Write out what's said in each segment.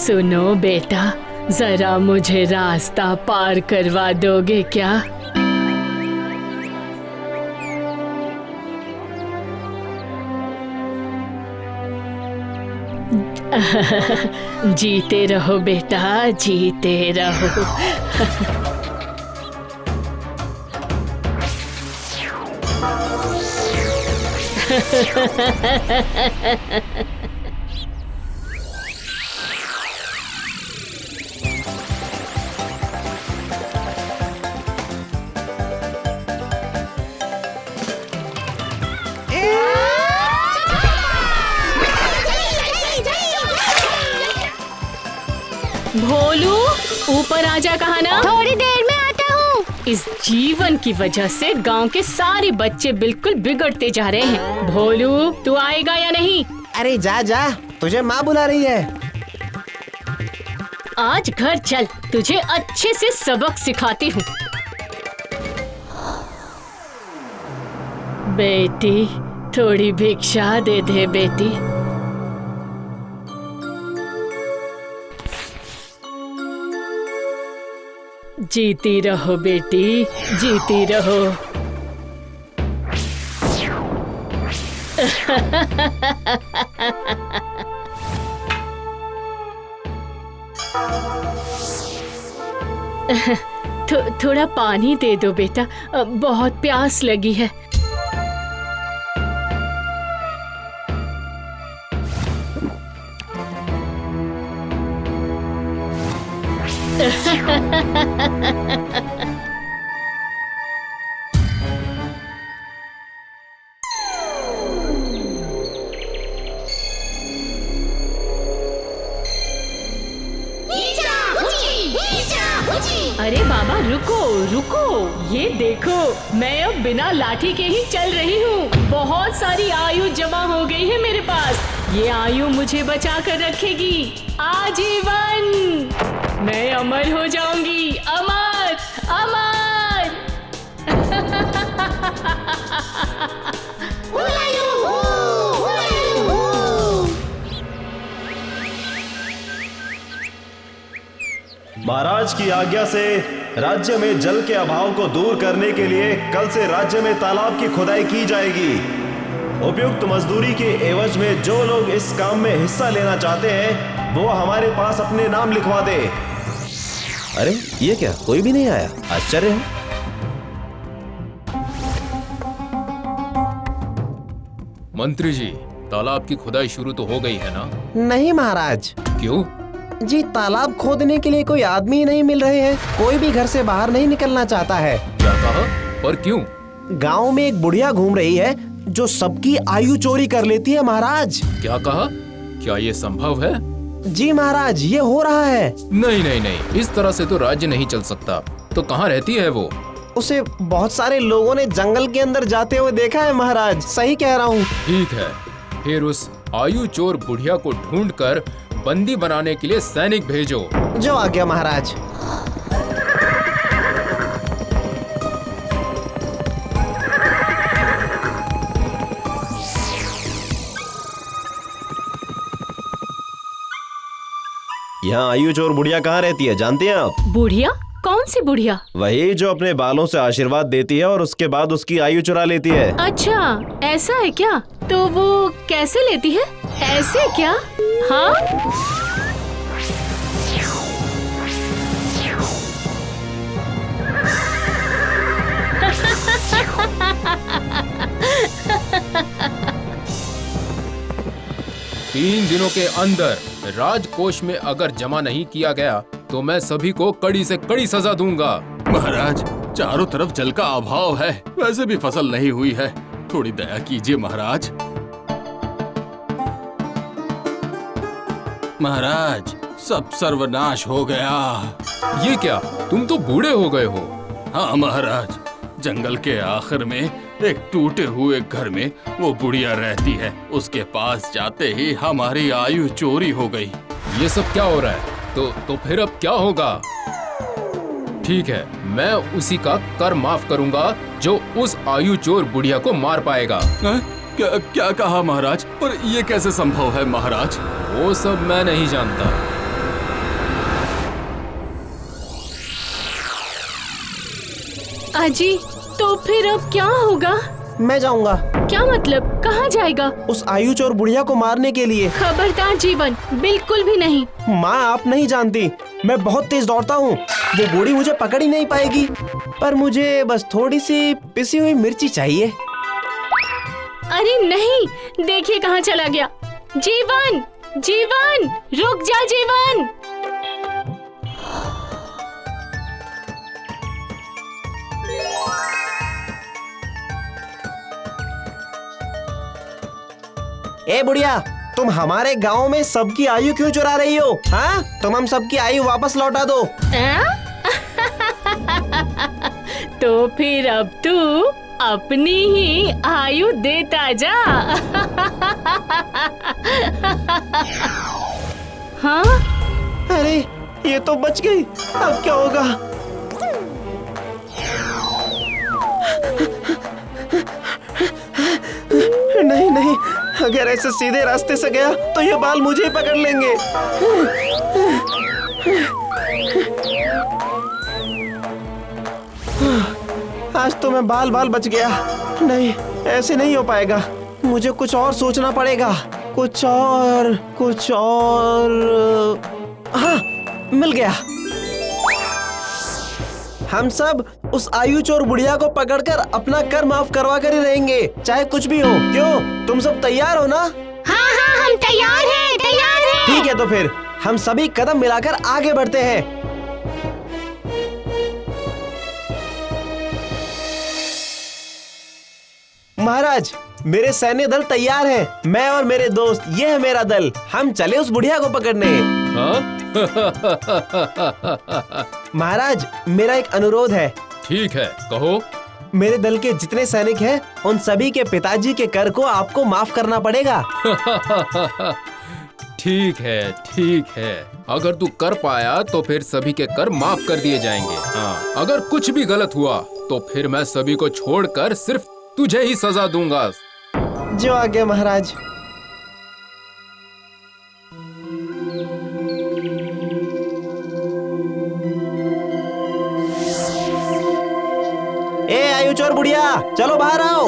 सुनो बेटा, जरा मुझे रास्ता पार करवा दोगे क्या? जीते रहो बेटा, जीते रहो। भोलू, ऊपर आजा कहाना। थोड़ी देर में आता हूँ। इस जीवन की वजह से गांव के सारे बच्चे बिल्कुल बिगड़ते जा रहे हैं। भोलू, तू आएगा या नहीं? अरे जा जा, तुझे माँ बुला रही है। आज घर चल, तुझे अच्छे से सबक सिखाती हूँ। बेटी, थोड़ी भिक्षा दे दे बेटी। जीती रहो बेटी, जीती रहो। थोड़ा पानी दे दो बेटा, बहुत प्यास लगी है। अरे बाबा, रुको रुको, ये देखो, मैं अब बिना लाठी के ही चल रही हूँ। बहुत सारी आयु जमा हो गई है मेरे पास। ये आयु मुझे बचा कर रखेगी आजीवन। मैं अमर हो जाऊंगी, अमर अमर। महाराज की आज्ञा से राज्य में जल के अभाव को दूर करने के लिए कल से राज्य में तालाब की खुदाई की जाएगी। उपयुक्त मजदूरी के एवज में जो लोग इस काम में हिस्सा लेना चाहते हैं वो हमारे पास अपने नाम लिखवा दे। अरे ये क्या, कोई भी नहीं आया? आश्चर्य है। मंत्री जी, तालाब की खुदाई शुरू तो हो गई है ना? नहीं महाराज। क्यों? जी, तालाब खोदने के लिए कोई आदमी नहीं मिल रहे हैं। कोई भी घर से बाहर नहीं निकलना चाहता है। क्या कहा? पर क्यों? गांव में एक बुढ़िया घूम रही है जो सबकी आयु चोरी कर लेती है महाराज। क्या कहा? क्या ये संभव है? जी महाराज, ये हो रहा है। नहीं नहीं नहीं, इस तरह से तो राज्य नहीं चल सकता। तो कहाँ रहती है वो? उसे बहुत सारे लोगों ने जंगल के अंदर जाते हुए देखा है महाराज। सही कह रहा हूँ। ठीक है, फिर उस आयु चोर बुढ़िया को ढूंढकर बंदी बनाने के लिए सैनिक भेजो। जो आज्ञा महाराज। यहाँ आयु चोर बुढ़िया कहाँ रहती है जानते हैं आप? बुढ़िया? कौन सी बुढ़िया? वही जो अपने बालों से आशीर्वाद देती है और उसके बाद उसकी आयु चुरा लेती है। अच्छा, ऐसा है क्या? तो वो कैसे लेती है? ऐसे क्या? हाँ? तीन दिनों के अंदर राजकोष में अगर जमा नहीं किया गया तो मैं सभी को कड़ी से कड़ी सजा दूंगा। महाराज, चारों तरफ जल का अभाव है, वैसे भी फसल नहीं हुई है। थोड़ी दया कीजिए महाराज। महाराज, सब सर्वनाश हो गया। ये क्या? तुम तो बूढ़े हो गए हो। हाँ महाराज, जंगल के आखिर में एक टूटे हुए घर में वो बुढ़िया रहती है। उसके पास जाते ही हमारी आयु चोरी हो गई। ये सब क्या हो रहा है? तो फिर अब क्या होगा? ठीक है, मैं उसी का कर माफ करूंगा जो उस आयु चोर बुढ़िया को मार पाएगा। क्या कहा महाराज? पर ये कैसे संभव है महाराज? वो सब मैं नहीं जानता, अजी, तो फिर अब क्या होगा? मैं जाऊंगा क्या मतलब? कहाँ जाएगा? उस आयु चोर बुढ़िया को मारने के लिए। खबरदार जीवन, बिल्कुल भी नहीं। माँ, आप नहीं जानती, मैं बहुत तेज दौड़ता हूँ। वो बूढ़ी मुझे पकड़ ही नहीं पाएगी। पर मुझे बस थोड़ी सी पिसी हुई मिर्ची चाहिए। अरे नहीं, देखिए कहाँ चला गया। जीवन, जीवन, रुक जा जीवन। ए बुढ़िया, तुम हमारे गांव में सबकी आयु क्यों चुरा रही हो? हाँ, तुम हम सबकी आयु वापस लौटा दो। तो फिर अब तू अपनी ही आयु देता जा। हाँ? अरे, ये तो बच गई। अब क्या होगा? नहीं नहीं, अगर ऐसे सीधे रास्ते से गया तो ये बाल मुझे ही पकड़ लेंगे। आज तो मैं बाल बाल बच गया। नहीं, ऐसे नहीं हो पाएगा। मुझे कुछ और सोचना पड़ेगा। कुछ और। हाँ, मिल गया। हम सब उस आयु चोर बुढ़िया को पकड़कर अपना कर माफ करवा कर ही रहेंगे, चाहे कुछ भी हो। क्यों, तुम सब तैयार हो ना? हाँ हाँ, हम तैयार हैं, तैयार हैं। ठीक है, तो फिर हम सभी कदम मिलाकर आगे बढ़ते हैं। महाराज, मेरे सैन्य दल तैयार हैं। मैं और मेरे दोस्त, ये है मेरा दल। हम चले उस बुढ़िया को पकड़ने। हाँ? महाराज, मेरा एक अनुरोध है। ठीक है, कहो। मेरे दल के जितने सैनिक हैं, उन सभी के पिताजी के कर को आपको माफ करना पड़ेगा। ठीक है, ठीक है। अगर तू कर पाया तो फिर सभी के कर माफ कर दिए जाएंगे। हाँ, अगर कुछ भी गलत हुआ तो फिर मैं सभी को छोड़कर सिर्फ तुझे ही सजा दूंगा। जो आज्ञा महाराज। ए आयु चोर बुढ़िया, चलो बाहर आओ।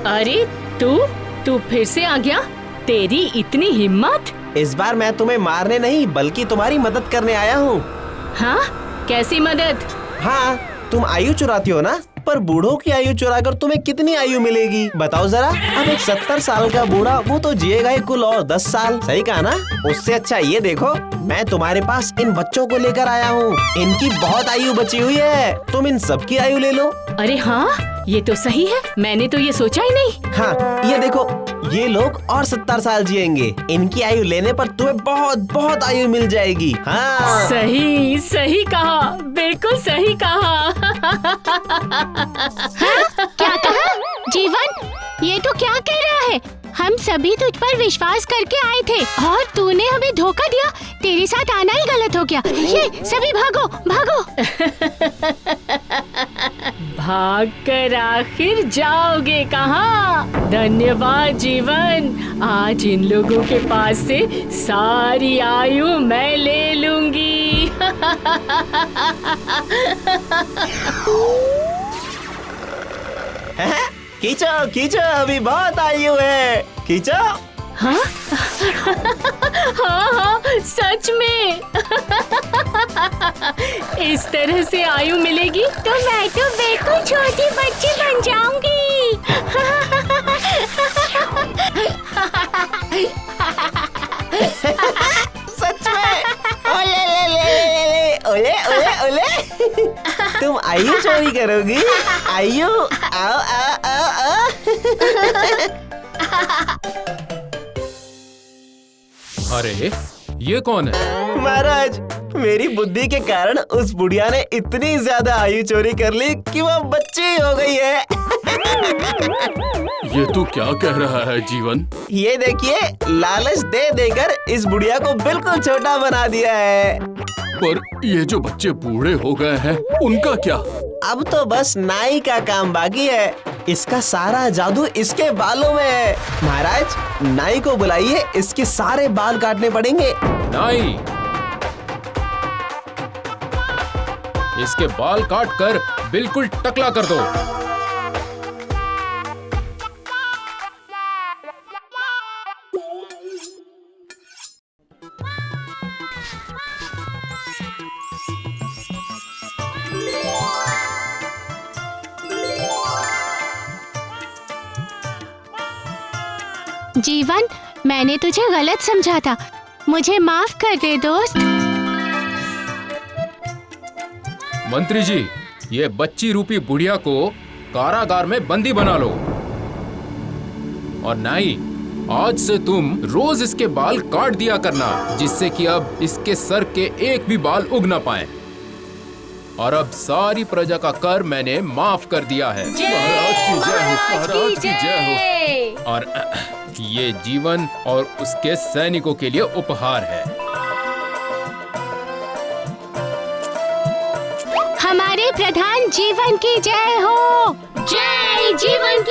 अरे तू फिर से आ गया? तेरी इतनी हिम्मत? इस बार मैं तुम्हें मारने नहीं बल्कि तुम्हारी मदद करने आया हूँ। हाँ? कैसी मदद? हाँ, तुम आयु चुराती हो ना, पर बूढ़ों की आयु चुराकर तुम्हें कितनी आयु मिलेगी बताओ जरा। अब एक 70 साल का बूढ़ा, वो तो जिएगा ही कुल और 10 साल। सही कहा ना? उससे अच्छा ये देखो, मैं तुम्हारे पास इन बच्चों को लेकर आया हूँ। इनकी बहुत आयु बची हुई है, तुम इन सबकी आयु ले लो। अरे हाँ, ये तो सही है। मैंने तो ये सोचा ही नहीं। हाँ, ये देखो, ये लोग और 70 साल जिएंगे। इनकी आयु लेने पर तुम्हें बहुत बहुत आयु मिल जाएगी। हाँ, सही सही कहा, बिल्कुल सही कहा। क्या कहा? जीवन, ये तो क्या कह रहा है? हम सभी तुझ पर विश्वास करके आए थे और तूने हमें धोखा दिया। तेरे साथ आना ही गलत हो गया। ये सभी भागो, भागो। भाग कर आखिर जाओगे कहाँ? धन्यवाद जीवन, आज इन लोगों के पास से सारी आयु मैं ले लूंगी। खींचो खींचो, अभी बहुत आयु है। खींचो। हाँ? हाँ, सच में। इस तरह से आयु मिलेगी तो मैं तो बिल्कुल छोटी बच्ची बन जाऊंगी। सच में? ओले ले ले, ओले ओले ओले। तुम आयु चोरी करोगी? आयु, आओ आओ आओ आओ। अरे, ये कौन है? महाराज, मेरी बुद्धि के कारण उस बुढ़िया ने इतनी ज्यादा आयु चोरी कर ली कि वो बच्ची हो गई है। ये तू क्या कह रहा है जीवन? ये देखिए, लालच दे देकर इस बुढ़िया को बिल्कुल छोटा बना दिया है। पर ये जो बच्चे बूढ़े हो गए हैं, उनका क्या? अब तो बस नाई का काम बाकी है। इसका सारा जादू इसके बालों में है। महाराज, नाई को बुलाइए, इसके सारे बाल काटने पड़ेंगे। नाई, इसके बाल काट कर बिल्कुल टकला कर दो। जीवन, मैंने तुझे गलत समझा था, मुझे माफ कर दे दोस्त। मंत्री जी, ये बच्ची रूपी बुढ़िया को कारागार में बंदी बना लो। और नाई, आज से तुम रोज इसके बाल काट दिया करना, जिससे कि अब इसके सर के एक भी बाल उग ना पाए। और अब सारी प्रजा का कर मैंने माफ कर दिया है। महाराज की जय हो, महाराज की जय हो। और ये जीवन और उसके सैनिकों के लिए उपहार है। हमारे प्रधान जीवन की जय हो। जय जीवन